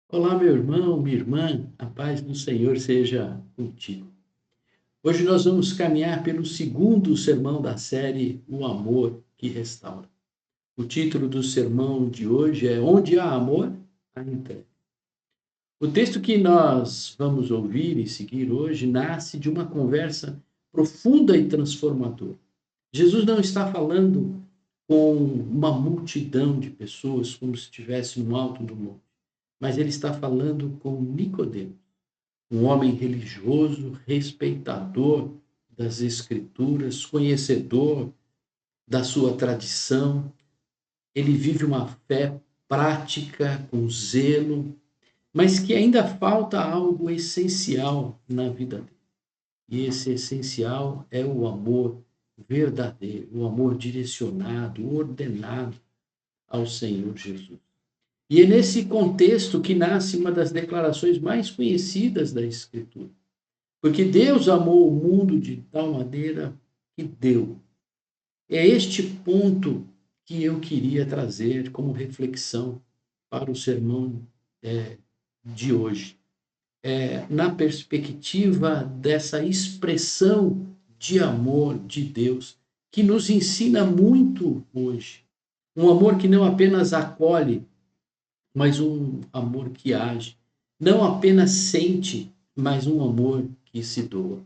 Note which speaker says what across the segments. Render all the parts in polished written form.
Speaker 1: Olá, meu irmão, minha irmã, a paz do Senhor seja contigo. Hoje nós vamos caminhar pelo segundo sermão da série O Amor que Restaura. O título do sermão de hoje é Onde há amor, há entrega. O texto que nós vamos ouvir e seguir hoje nasce de uma conversa profunda e transformadora. Jesus não está falando com uma multidão de pessoas como se estivesse no alto do monte, mas ele está falando com Nicodemos, um homem religioso, respeitador das Escrituras, conhecedor da sua tradição. Ele vive uma fé prática, com zelo, mas que ainda falta algo essencial na vida dele. E esse essencial é o amor verdadeiro, o amor direcionado, ordenado ao Senhor Jesus. E é nesse contexto que nasce uma das declarações mais conhecidas da Escritura. Porque Deus amou o mundo de tal maneira que deu. É este ponto que eu queria trazer como reflexão para o sermão de hoje. Na perspectiva dessa expressão de amor de Deus, que nos ensina muito hoje. Um amor que não apenas acolhe, mas um amor que age. Não apenas sente, mas um amor que se doa.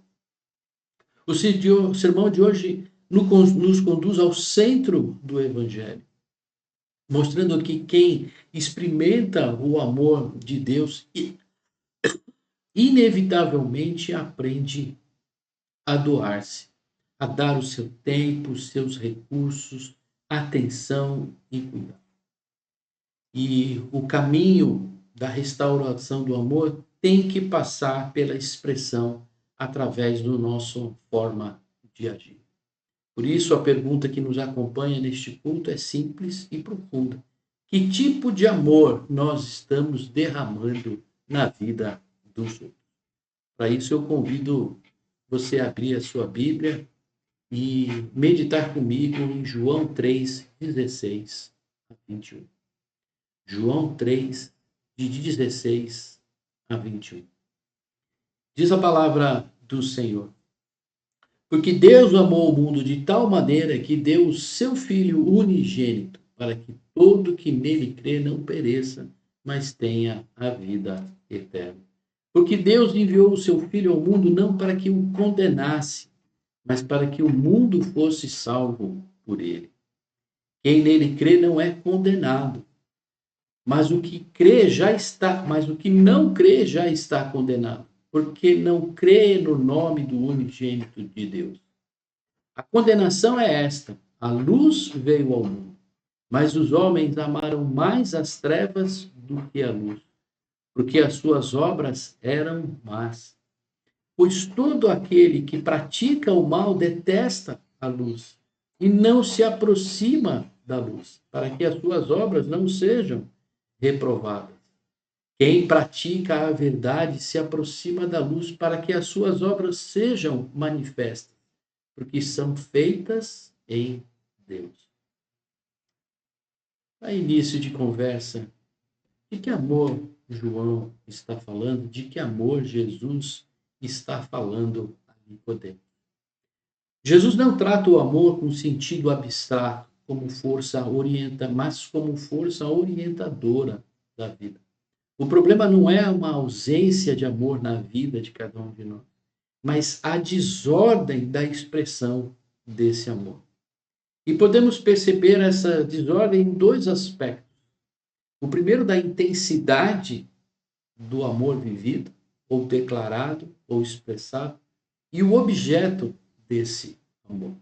Speaker 1: O sermão de hoje nos conduz ao centro do Evangelho, mostrando que quem experimenta o amor de Deus inevitavelmente aprende a doar-se, a dar o seu tempo, os seus recursos, atenção e cuidado. E o caminho da restauração do amor tem que passar pela expressão através do nosso forma de agir. Por isso, a pergunta que nos acompanha neste culto é simples e profunda: que tipo de amor nós estamos derramando na vida dos outros? Para isso, eu convido você a abrir a sua Bíblia e meditar comigo em João 3, 16 a 21. João 3, de 16 a 21. Diz a palavra do Senhor: Porque Deus amou o mundo de tal maneira que deu o seu Filho unigênito, para que todo que nele crê não pereça, mas tenha a vida eterna. Porque Deus enviou o seu Filho ao mundo não para que o condenasse, mas para que o mundo fosse salvo por ele. Quem nele crê não é condenado, mas o que não crê já está condenado, porque não crê no nome do unigênito de Deus. A condenação é esta: a luz veio ao mundo, mas os homens amaram mais as trevas do que a luz, porque as suas obras eram más. Pois todo aquele que pratica o mal detesta a luz e não se aproxima da luz, para que as suas obras não sejam reprovadas. Quem pratica a verdade se aproxima da luz para que as suas obras sejam manifestas, porque são feitas em Deus. A início de conversa, de que amor João está falando? De que amor Jesus está falando a Nicodemos? Jesus não trata o amor com sentido abstrato, como força orienta, mas como força orientadora da vida. O problema não é uma ausência de amor na vida de cada um de nós, mas a desordem da expressão desse amor. E podemos perceber essa desordem em dois aspectos. O primeiro, da intensidade do amor vivido, ou declarado, ou expressado, e o objeto desse amor.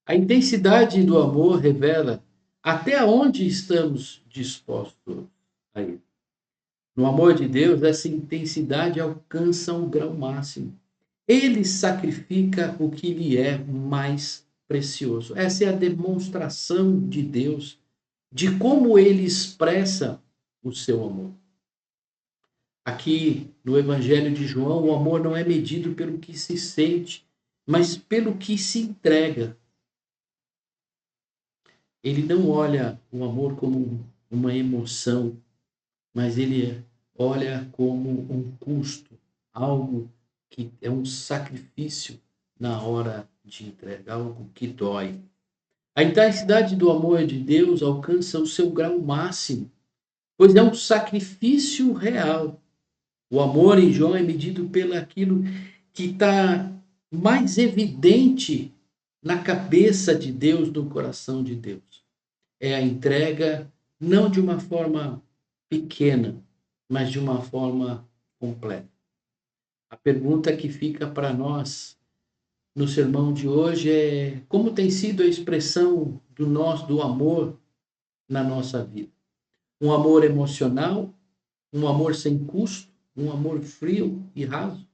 Speaker 1: A intensidade do amor revela até onde estamos dispostos a ir. No amor de Deus, essa intensidade alcança um grau máximo. Ele sacrifica o que lhe é mais precioso. Essa é a demonstração de Deus, de como ele expressa o seu amor. Aqui no Evangelho de João, o amor não é medido pelo que se sente, mas pelo que se entrega. Ele não olha o amor como uma emoção, mas ele olha como um custo, algo que é um sacrifício na hora de entrega, algo que dói. A intensidade do amor de Deus alcança o seu grau máximo, pois é um sacrifício real. O amor em João é medido pelo aquilo que está mais evidente na cabeça de Deus, no coração de Deus. É a entrega não de uma forma pequena, mas de uma forma completa. A pergunta que fica para nós no sermão de hoje é: como tem sido a expressão do amor na nossa vida? Um amor emocional, um amor sem custo, um amor frio e raso?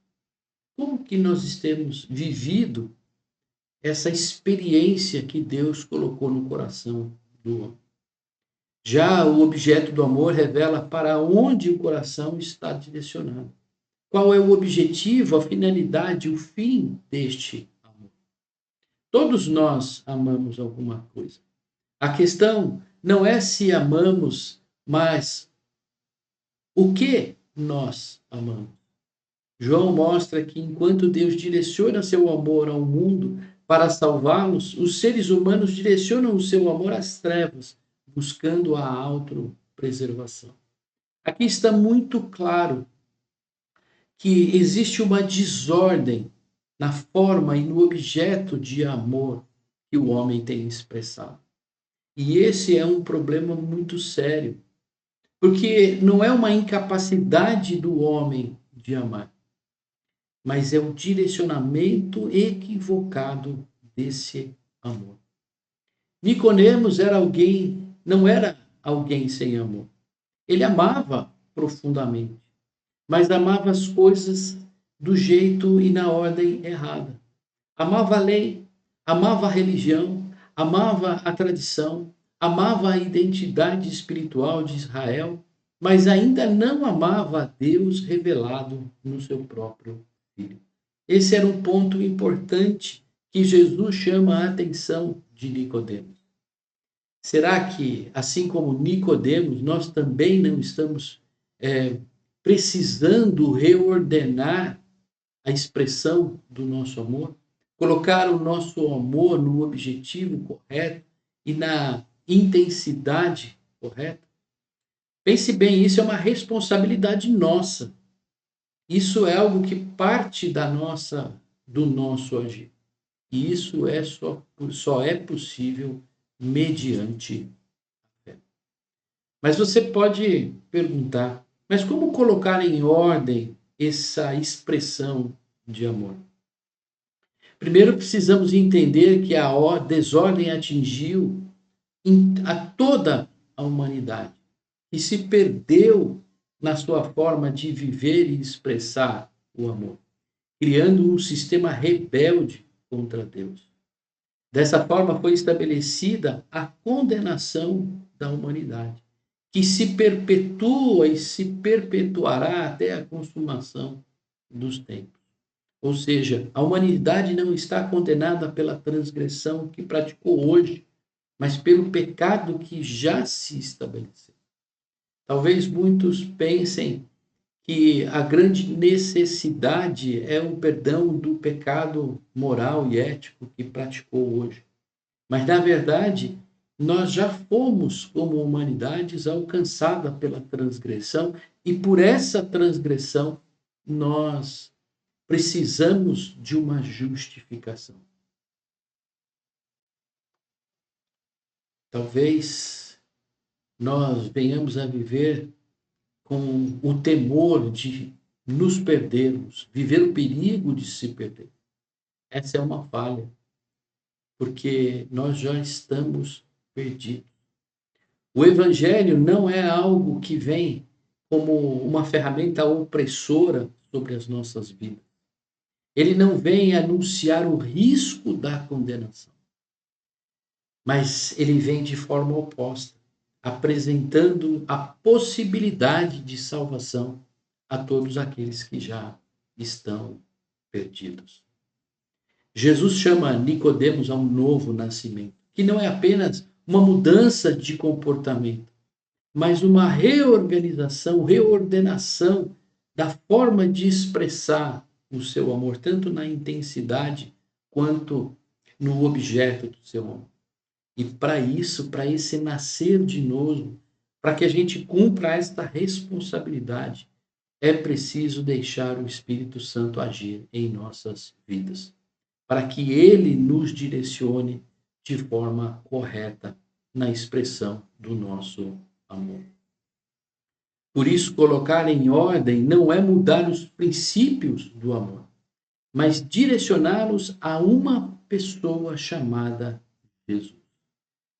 Speaker 1: Como que nós temos vivido essa experiência que Deus colocou no coração do homem? Já o objeto do amor revela para onde o coração está direcionado. Qual é o objetivo, a finalidade, o fim deste amor? Todos nós amamos alguma coisa. A questão não é se amamos, mas o que nós amamos. João mostra que enquanto Deus direciona seu amor ao mundo para salvá-los, os seres humanos direcionam o seu amor às trevas, buscando a autopreservação. Aqui está muito claro que existe uma desordem na forma e no objeto de amor que o homem tem expressado. E esse é um problema muito sério, porque não é uma incapacidade do homem de amar, mas é o direcionamento equivocado desse amor. Nicodemos não era alguém sem amor. Ele amava profundamente, mas amava as coisas do jeito e na ordem errada. Amava a lei, amava a religião, amava a tradição, amava a identidade espiritual de Israel, mas ainda não amava a Deus revelado no seu próprio Filho. Esse era um ponto importante que Jesus chama a atenção de Nicodemos. Será que, assim como Nicodemos, nós também não estamos precisando reordenar a expressão do nosso amor? Colocar o nosso amor no objetivo correto e na intensidade correta? Pense bem, isso é uma responsabilidade nossa. Isso é algo que parte do nosso agir. E isso só é possível mediante a fé. Mas você pode perguntar, mas como colocar em ordem essa expressão de amor? Primeiro precisamos entender que a desordem atingiu a toda a humanidade e se perdeu na sua forma de viver e expressar o amor, criando um sistema rebelde contra Deus. Dessa forma foi estabelecida a condenação da humanidade, que se perpetua e se perpetuará até a consumação dos tempos. Ou seja, a humanidade não está condenada pela transgressão que praticou hoje, mas pelo pecado que já se estabeleceu. Talvez muitos pensem que a grande necessidade é o perdão do pecado moral e ético que praticou hoje. Mas, na verdade, nós já fomos, como humanidades, alcançada pela transgressão e por essa transgressão nós precisamos de uma justificação. Talvez nós venhamos a viver com o temor de nos perdermos, viver o perigo de se perder. Essa é uma falha, porque nós já estamos perdidos. O evangelho não é algo que vem como uma ferramenta opressora sobre as nossas vidas. Ele não vem anunciar o risco da condenação, mas ele vem de forma oposta, apresentando a possibilidade de salvação a todos aqueles que já estão perdidos. Jesus chama Nicodemos a um novo nascimento, que não é apenas uma mudança de comportamento, mas uma reorganização, reordenação da forma de expressar o seu amor, tanto na intensidade quanto no objeto do seu amor. E para isso, para esse nascer de novo, para que a gente cumpra esta responsabilidade, é preciso deixar o Espírito Santo agir em nossas vidas, para que ele nos direcione de forma correta na expressão do nosso amor. Por isso, colocar em ordem não é mudar os princípios do amor, mas direcioná-los a uma pessoa chamada Jesus.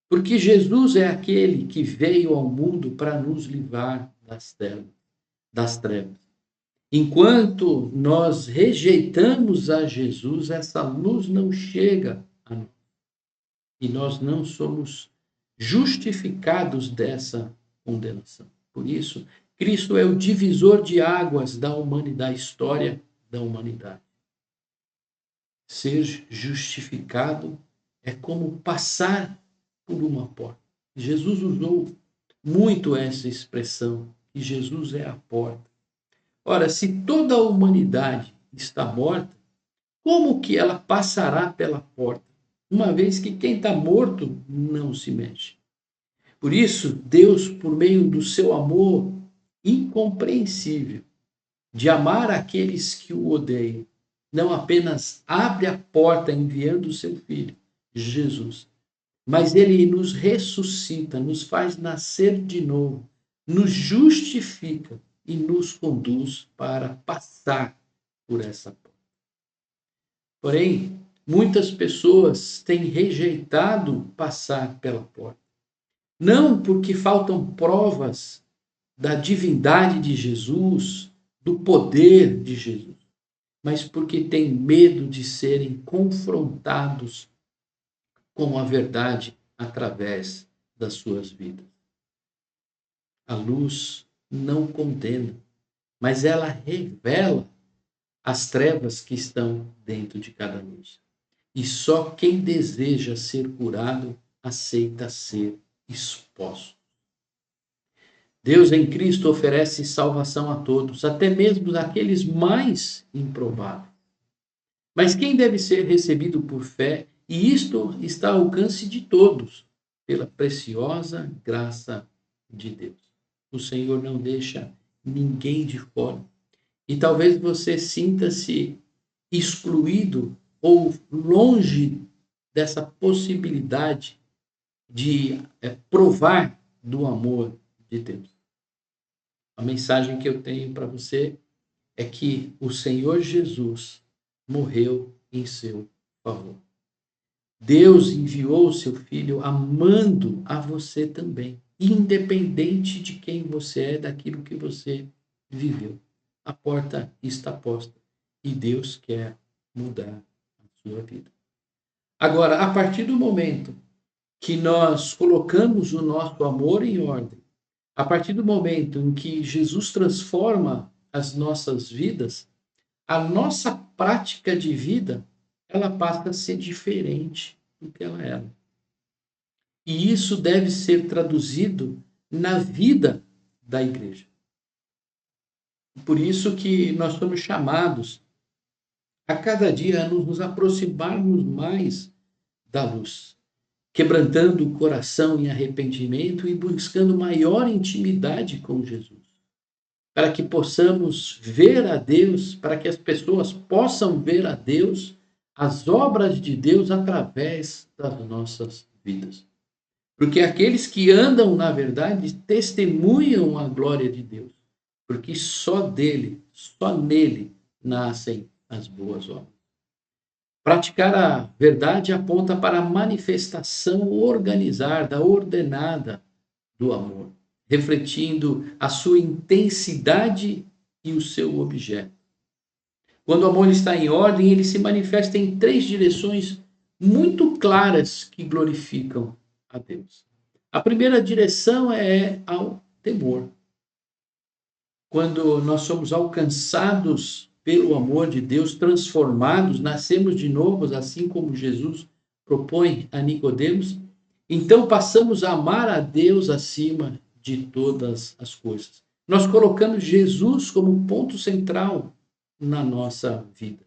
Speaker 1: Porque Jesus é aquele que veio ao mundo para nos livrar das trevas. Enquanto nós rejeitamos a Jesus, essa luz não chega a nós. E nós não somos justificados dessa condenação. Por isso, Cristo é o divisor de águas da humanidade, da história da humanidade. Ser justificado é como passar por uma porta. Jesus usou muito essa expressão, que Jesus é a porta. Ora, se toda a humanidade está morta, como que ela passará pela porta? Uma vez que quem está morto não se mexe. Por isso, Deus, por meio do seu amor incompreensível, de amar aqueles que o odeiam, não apenas abre a porta enviando o seu Filho, Jesus, mas ele nos ressuscita, nos faz nascer de novo, nos justifica e nos conduz para passar por essa porta. Porém, muitas pessoas têm rejeitado passar pela porta. Não porque faltam provas da divindade de Jesus, do poder de Jesus, mas porque têm medo de serem confrontados com a verdade através das suas vidas. A luz não condena, mas ela revela as trevas que estão dentro de cada luz. E só quem deseja ser curado aceita ser exposto. Deus em Cristo oferece salvação a todos, até mesmo daqueles mais improváveis. Mas quem deve ser recebido por fé, e isto está ao alcance de todos, pela preciosa graça de Deus. O Senhor não deixa ninguém de fora. E talvez você sinta-se excluído ou longe dessa possibilidade de provar do amor de Deus. A mensagem que eu tenho para você é que o Senhor Jesus morreu em seu favor. Deus enviou o seu Filho amando a você também, independente de quem você é, daquilo que você viveu. A porta está posta e Deus quer mudar a sua vida. Agora, a partir do momento que nós colocamos o nosso amor em ordem, a partir do momento em que Jesus transforma as nossas vidas, a nossa prática de vida, ela passa a ser diferente do que ela era. E isso deve ser traduzido na vida da igreja. Por isso que nós somos chamados a cada dia a nos aproximarmos mais da luz, quebrantando o coração em arrependimento e buscando maior intimidade com Jesus, para que possamos ver a Deus, para que as pessoas possam ver a Deus, as obras de Deus através das nossas vidas. Porque aqueles que andam na verdade testemunham a glória de Deus, porque só nele nascem as boas obras. Praticar a verdade aponta para a manifestação organizada, ordenada do amor, refletindo a sua intensidade e o seu objeto. Quando o amor está em ordem, ele se manifesta em 3 direções muito claras que glorificam a Deus. A primeira direção é ao temor. Quando nós somos alcançados pelo amor de Deus, transformados, nascemos de novo, assim como Jesus propõe a Nicodemos, então passamos a amar a Deus acima de todas as coisas. Nós colocamos Jesus como ponto central na nossa vida.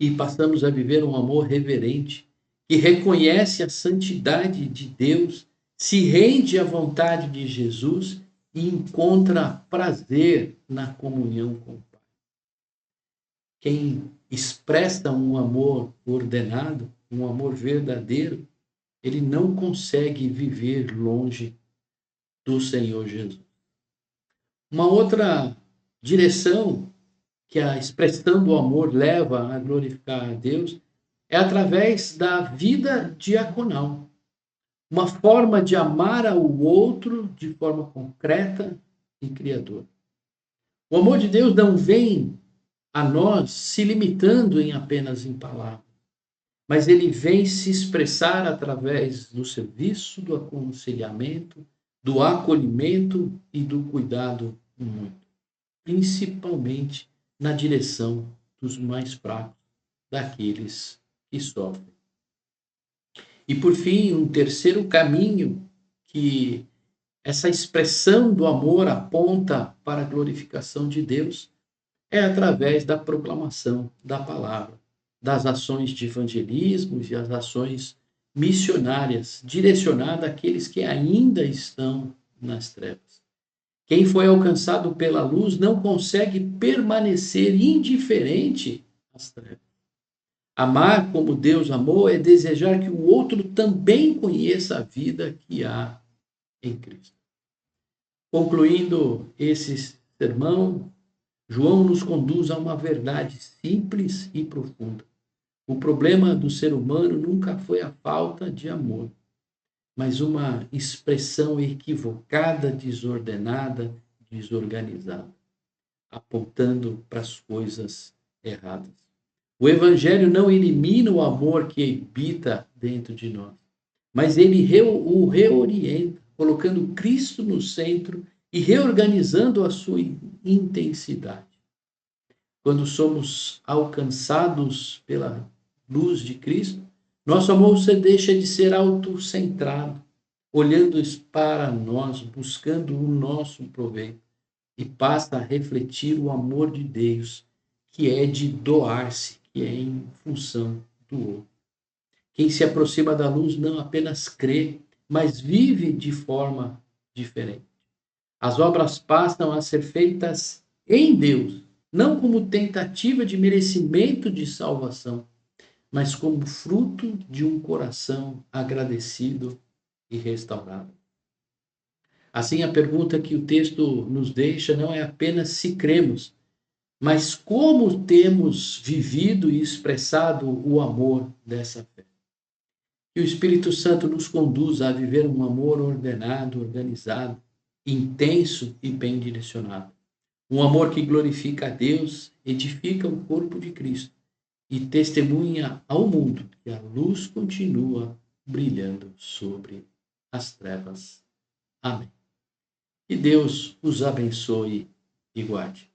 Speaker 1: E passamos a viver um amor reverente, que reconhece a santidade de Deus, se rende à vontade de Jesus e encontra prazer na comunhão com o Pai. Quem expressa um amor ordenado, um amor verdadeiro, ele não consegue viver longe do Senhor Jesus. Uma outra direção que a expressão do amor leva a glorificar a Deus é através da vida diaconal. Uma forma de amar ao outro de forma concreta e criadora. O amor de Deus não vem a nós se limitando em palavras, mas ele vem se expressar através do serviço, do aconselhamento, do acolhimento e do cuidado mútuo, principalmente na direção dos mais fracos, daqueles que sofrem. E por fim, um terceiro caminho que essa expressão do amor aponta para a glorificação de Deus é através da proclamação da palavra, das ações de evangelismo e as ações missionárias direcionadas àqueles que ainda estão nas trevas. Quem foi alcançado pela luz não consegue permanecer indiferente às trevas. Amar como Deus amou é desejar que o outro também conheça a vida que há em Cristo. Concluindo esse sermão, João nos conduz a uma verdade simples e profunda. O problema do ser humano nunca foi a falta de amor, mas uma expressão equivocada, desordenada, desorganizada, apontando para as coisas erradas. O Evangelho não elimina o amor que habita dentro de nós, mas ele o reorienta, colocando Cristo no centro e reorganizando a sua intensidade. Quando somos alcançados pela luz de Cristo, nosso amor deixa de ser autocentrado, olhando para nós, buscando o nosso proveito, e passa a refletir o amor de Deus, que é de doar-se, que é em função do outro. Quem se aproxima da luz não apenas crê, mas vive de forma diferente. As obras passam a ser feitas em Deus, não como tentativa de merecimento de salvação, mas como fruto de um coração agradecido e restaurado. Assim, a pergunta que o texto nos deixa não é apenas se cremos, mas como temos vivido e expressado o amor dessa fé. Que o Espírito Santo nos conduza a viver um amor ordenado, organizado, intenso e bem direcionado. Um amor que glorifica a Deus, edifica o corpo de Cristo e testemunha ao mundo que a luz continua brilhando sobre as trevas. Amém. Que Deus os abençoe e guarde.